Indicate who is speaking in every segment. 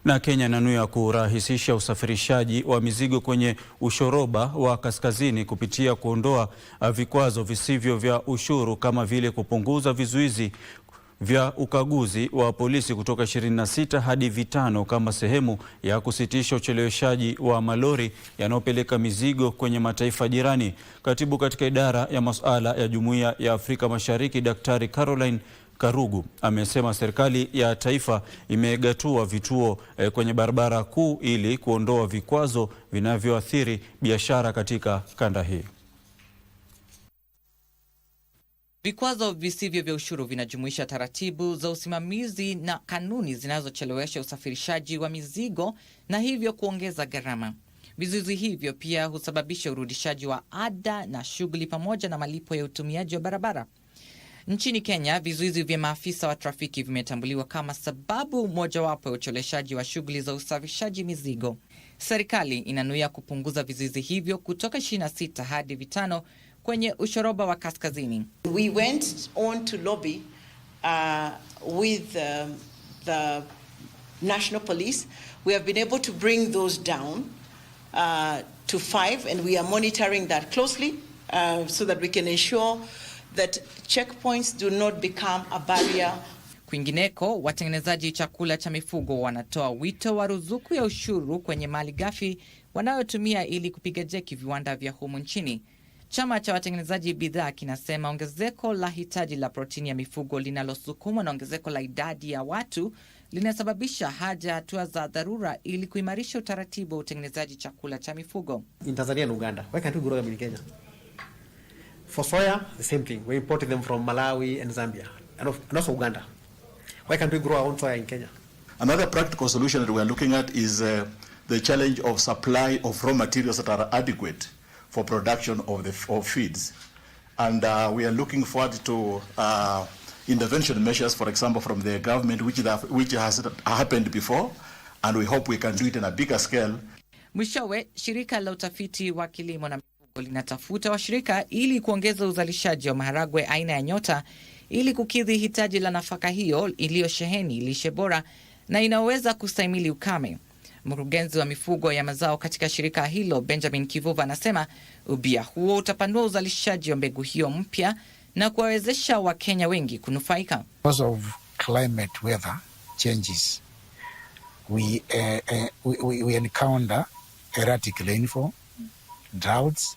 Speaker 1: Na Kenya inanuia kurahisisha usafirishaji wa mizigo kwenye ushoroba wa kaskazini kupitia kuondoa vikwazo visivyo vya ushuru kama vile kupunguza vizuizi vya ukaguzi wa polisi kutoka 26 hadi 5 kama sehemu ya kusitisha ucheleweshaji wa malori yanayopeleka mizigo kwenye mataifa jirani. Katibu katika idara ya masuala ya Jumuiya ya Afrika Mashariki, Daktari Caroline Karugu amesema serikali ya taifa imegatua vituo kwenye barabara kuu ili kuondoa vikwazo vinavyoathiri biashara katika kanda hii.
Speaker 2: Vikwazo visivyo vya ushuru vinajumuisha taratibu za usimamizi na kanuni zinazochelewesha usafirishaji wa mizigo na hivyo kuongeza gharama. Vizuizi hivyo pia husababisha urudishaji wa ada na shughuli pamoja na malipo ya utumiaji wa barabara. Nchini Kenya, vizuizi vya maafisa wa trafiki vimetambuliwa kama sababu mojawapo ya ucheleweshaji wa shughuli za usafirishaji mizigo. Serikali inanuia kupunguza vizuizi hivyo kutoka 26 hadi 5 kwenye ushoroba wa kaskazini.
Speaker 3: We went on to lobby with the National Police. We have been able to bring those down to 5, and we are monitoring that closely so that we can ensure that checkpoints do not become a barrier.
Speaker 2: Kwingineko, watengenezaji chakula cha mifugo wanatoa wito wa ruzuku ya ushuru kwenye mali ghafi wanayotumia ili kupiga jeki viwanda vya humu nchini. Chama cha watengenezaji bidhaa kinasema ongezeko la hitaji la protini ya mifugo linalosukumwa na ongezeko la idadi ya watu linasababisha haja ya hatua za dharura ili kuimarisha utaratibu wa utengenezaji chakula cha mifugo.
Speaker 4: In Tanzania and Uganda, why can't we grow them in Kenya? For soya, the same thing. We imported them from Malawi and Zambia, and also Uganda. Why can't we grow our own soya in Kenya?
Speaker 5: Another practical solution that we are looking at is the challenge of supply of raw materials that are adequate for production of feeds. And we are looking forward to intervention measures, for example, from the government, which has happened before, and we hope we can do it in a bigger scale.
Speaker 2: Mwishowe, shirika la utafiti wa kilimo na mifugo linatafuta washirika ili kuongeza uzalishaji wa maharagwe aina ya Nyota ili kukidhi hitaji la nafaka hiyo iliyosheheni lishe bora na inaweza kustahimili ukame. Mkurugenzi wa mifugo ya mazao katika shirika hilo, Benjamin Kivuva, anasema ubia huo utapanua uzalishaji wa mbegu hiyo mpya na kuwawezesha Wakenya wengi kunufaika.
Speaker 6: Because of climate weather changes, we encounter erratic rainfall, droughts,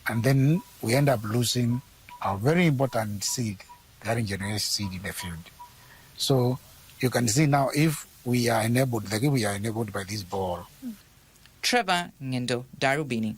Speaker 6: and then we end up losing a very important seed, gathering generation seed in the field. So you can see now if we are enabled by this ball.
Speaker 2: Trevor Ngendo, Darubini.